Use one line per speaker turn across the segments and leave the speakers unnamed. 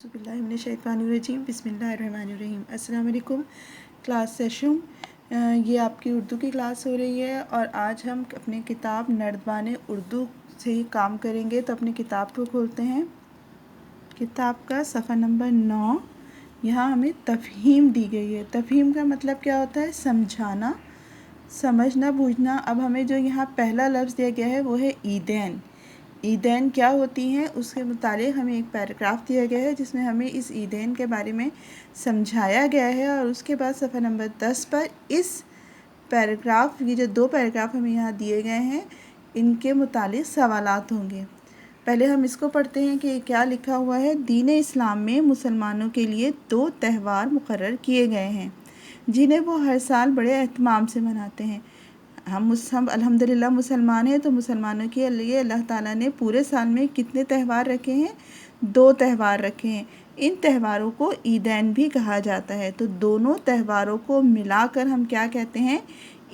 बिस्मिल्लाहिर्रहमानिर्रहीम बिस्मिल्लाहिर्रहमानिर्रहीम। अस्सलाम वालेकुम क्लास सेशन। ये आपकी उर्दू की क्लास हो रही है और आज हम अपने किताब नर्दबान उर्दू से ही काम करेंगे। तो अपनी किताब को खोलते हैं। किताब का सफ़ा नंबर 9। यहाँ हमें तफ़हीम दी गई है। तफ़हीम का मतलब क्या होता है? समझाना, समझना, बूझना। अब हमें जो यहाँ पहला लफ्ज़ दिया गया है वो है ईदैन। ईदैन क्या होती हैं उसके मुतालिक हमें एक पैराग्राफ दिया गया है जिसमें हमें इस ईदैन के बारे में समझाया गया है। और उसके बाद सफ़ा नंबर 10 पर इस पैराग्राफ, ये जो 2 पैराग्राफ हमें यहाँ दिए गए हैं, इनके मुतालिक सवालात होंगे। पहले हम इसको पढ़ते हैं कि क्या लिखा हुआ है। दीन इस्लाम में मुसलमानों के लिए 2 त्यौहार मुकर्रर किए गए हैं जिन्हें वो हर साल बड़े एहतमाम से मनाते हैं। हम अल्हम्दुलिल्लाह मुसलमान हैं, तो मुसलमानों के लिए अल्लाह ताला ने पूरे साल में कितने त्यौहार रखे हैं? 2 त्यौहार रखे हैं। इन त्यौहारों को ईदैन भी कहा जाता है। तो दोनों त्यौहारों को मिलाकर हम क्या कहते हैं?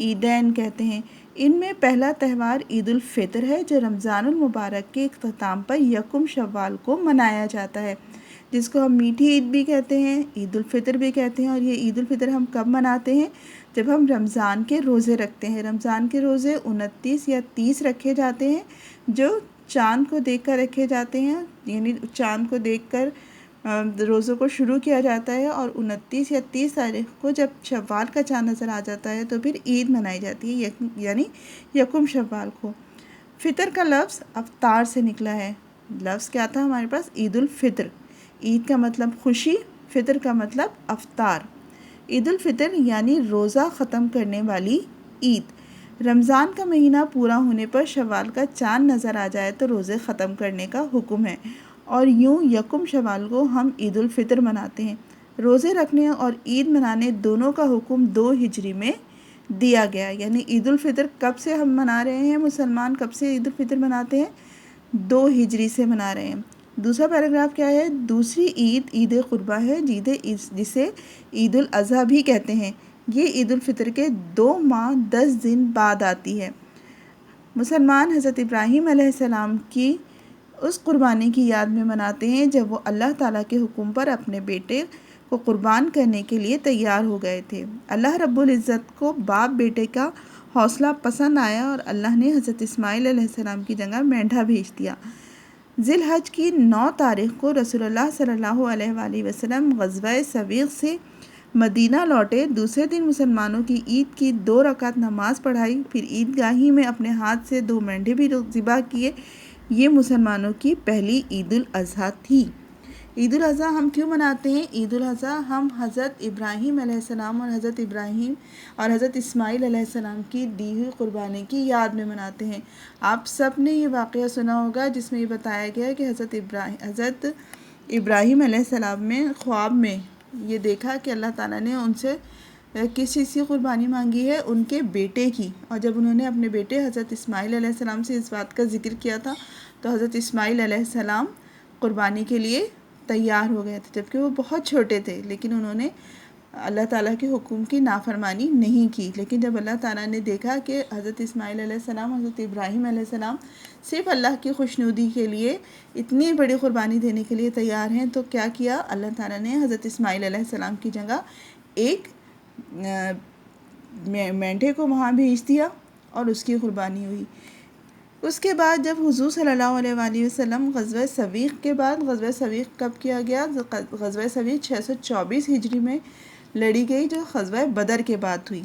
ईदैन कहते हैं। इनमें पहला त्यौहार ईद उल फितर है जो रमज़ानुल मुबारक के इख्तिताम पर यकुम शव्वाल को मनाया जाता है, जिसको हम मीठी ईद भी कहते हैं, ईद उल फितर भी कहते हैं। और ये ईद उल फितर हम कब मनाते हैं? जब हम रमज़ान के रोज़े रखते हैं। रमज़ान के रोज़े 29 या 30 रखे जाते हैं, जो चाँद को देखकर रखे जाते हैं। यानी चाँद को देखकर रोज़ों को शुरू किया जाता है और 29 या 30 तारीख को जब शव्वाल का चाँद नज़र आ जाता है तो फिर ईद मनाई जाती है, यानी यकुम शव्वाल को। फ़ितर का लफ्ज़ अफ्तार से निकला है। लफ्ज़ क्या था हमारे पास? ईद उल फितर। ईद का मतलब खुशी, फ़ितर का मतलब अफ्तार। ईद उल फितर यानी रोज़ा ख़त्म करने वाली ईद। रमज़ान का महीना पूरा होने पर शव्वाल का चाँद नज़र आ जाए तो रोज़े ख़त्म करने का हुक्म है और यूँ यकुम शव्वाल को हम ईद उल फितर मनाते हैं। रोज़े रखने और ईद मनाने दोनों का हुक्म 2 हिजरी में दिया गया। यानी ईद उल फितर कब से हम मना रहे हैं? मुसलमान कब से ईद उल फितर मनाते हैं? 2 हिजरी से मना रहे हैं। दूसरा पैराग्राफ क्या है? दूसरी ईद ईद कुर्बा है जिसे ईद उल अज़हा भी कहते हैं। ये ईद उल फितर के 2 माह 10 दिन बाद आती है। मुसलमान हज़रत इब्राहीम अलैहिस्सलाम की उस कुर्बानी की याद में मनाते हैं जब वो अल्लाह ताला के हुक्म पर अपने बेटे को कुर्बान करने के लिए तैयार हो गए थे। अल्लाह रब्बुल इज़्ज़त को बाप बेटे का हौसला पसंद आया और अल्लाह ने हज़रत इस्माइल अलैहिस्सलाम की जगह मेंढा भेज दिया। ज़िलहज की 9 तारीख़ को रसूलुल्लाह सल्लल्लाहु अलैहि वसल्लम ग़ज़वा सवीक़ से मदीना लौटे। दूसरे दिन मुसलमानों की ईद की 2 रकात नमाज़ पढ़ाई, फिर ईदगाही में अपने हाथ से 2 मेंढे भी ज़िबा किए। ये मुसलमानों की पहली ईद उल अज़हा थी। ईद उल अज़हा हम क्यों मनाते हैं? ईद उल अज़हा हम हज़रत इब्राहीम अलैहिस्सलाम और हज़रत इस्माइल अलैहिस्सलाम की दी हुई कुर्बानी की याद में मनाते हैं। आप सब ने ये वाक़या सुना होगा जिसमें ये बताया गया है कि हज़रत इब्राहीम अलैहिस्सलाम में ख्वाब में ये देखा कि अल्लाह ताला ने उनसे किस चीज़ की कुर्बानी मांगी है? उनके बेटे की। और जब उन्होंने अपने बेटे हज़रत इस्माइल अलैहिस्सलाम से इस बात का ज़िक्र किया था तो हज़रत इस्माइल अलैहिस्सलाम कुर्बानी के लिए तैयार हो गए थे, जबकि वो बहुत छोटे थे। लेकिन उन्होंने अल्लाह ताला के हुक्म की नाफरमानी नहीं की। लेकिन जब अल्लाह ताला ने देखा कि हज़रत इस्माइल अलैहिस्सलाम, हज़रत इब्राहीम अलैहिस्सलाम सिर्फ़ अल्लाह की खुशनुदी के लिए इतनी बड़ी कुर्बानी देने के लिए तैयार हैं, तो क्या किया? अल्लाह ताला ने हज़रत इस्माइल अलैहिस्सलाम की जगह एक मेंढे को वहाँ भेज दिया और उसकी कुर्बानी हुई। उसके बाद जब हुज़ूर सल्लल्लाहु अलैहि वसल्लम ग़ज़वा सवीक़ के बाद, ग़ज़वा सवीक़ कब किया गया? ग़ज़वा सवीक़ 624 हिजरी में लड़ी गई, जो ग़ज़वा बदर के बाद हुई।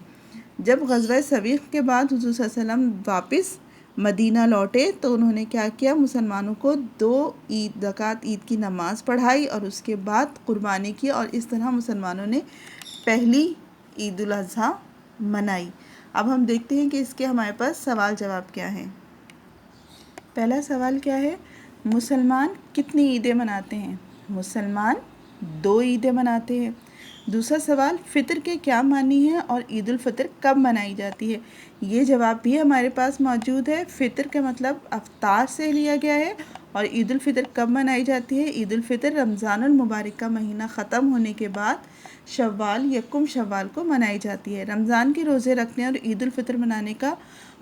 जब ग़ज़वा सवीक़ के बाद हुज़ूर सल्लल्लाहु अलैहि वसल्लम वापस मदीना लौटे तो उन्होंने क्या किया? मुसलमानों को 2 रकात ईद की नमाज़ पढ़ाई और उसके बाद कुर्बानी की, और इस तरह मुसलमानों ने पहली ईद उल अज़हा मनाई। अब हम देखते हैं कि इसके हमारे पास सवाल जवाब क्या है। पहला सवाल क्या है? मुसलमान कितनी ईदें मनाते हैं? मुसलमान 2 ईदें मनाते हैं। दूसरा सवाल, फ़ितर के क्या मानी है और ईद उल फितर कब मनाई जाती है? ये जवाब भी हमारे पास मौजूद है। फ़ितर का मतलब अफ्तार से लिया गया है और ईद उल फितर कब मनाई जाती है? ईद उल फितर रमज़ानुल मुबारक का महीना ख़त्म होने के बाद शव्वाल यकुम शव्वाल को मनाई जाती है। रमज़ान के रोज़े रखने और ईद उल फितर मनाने का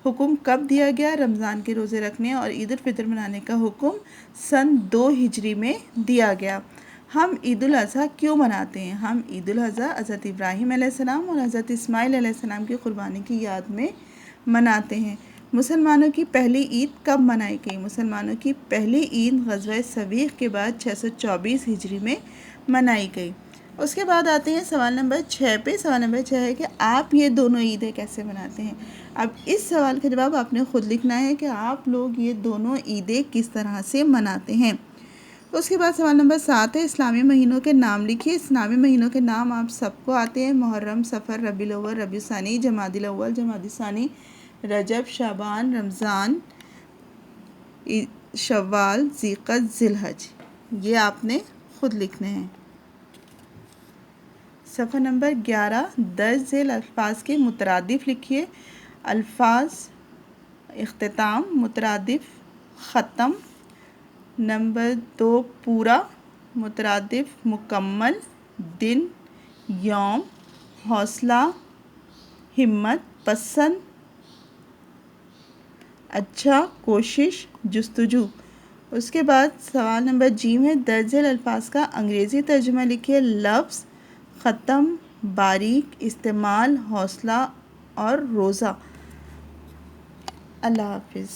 हुक्म कब दिया गया? रमज़ान के रोज़े रखने और ईद उल फितर मनाने का हुक्म सन 2 हिजरी में दिया गया। ہم عید الاضحیٰ کیوں مناتے ہیں؟ ہم عید الاضحیٰ حضرت ابراہیم علیہ السلام اور حضرت اسماعیل علیہ السلام کی قربانی کی یاد میں مناتے ہیں۔ مسلمانوں کی پہلی عید کب منائی گئی؟ مسلمانوں کی پہلی عید غزوہ سویق کے بعد 624 ہجری میں منائی گئی۔ اس کے بعد آتے ہیں سوال نمبر 6 پہ۔ سوال نمبر 6 ہے کہ آپ یہ دونوں عیدیں کیسے مناتے ہیں؟ اب اس سوال کا جواب آپ نے خود لکھنا ہے کہ آپ لوگ یہ دونوں عیدیں کس طرح سے مناتے ہیں۔ اس کے بعد سوال نمبر 7 ہے، اسلامی مہینوں کے نام لکھیے۔ اسلامی مہینوں کے نام آپ سب کو آتے ہیں: محرم، صفر، ربیع الاول، ربیع الثانی، جمادی الاول، جمادی الثانی، رجب، شعبان، رمضان، شوال، ذی القعدہ، ذی الحج۔ یہ آپ نے خود لکھنے ہیں۔ صفحہ نمبر 11، درج ذیل الفاظ کے مترادف لکھیے۔ الفاظ: اختتام، مترادف ختم۔ نمبر 2، پورا، مترادف مکمل۔ دن، یوم۔ حوصلہ، ہمت، پسند، اچھا، کوشش، جستجو۔ اس کے بعد سوال نمبر ج ہے، درج ذیل الفاظ کا انگریزی ترجمہ لکھیے۔ لفظ: ختم، باریک، استعمال، حوصلہ اور روزہ۔ اللہ حافظ۔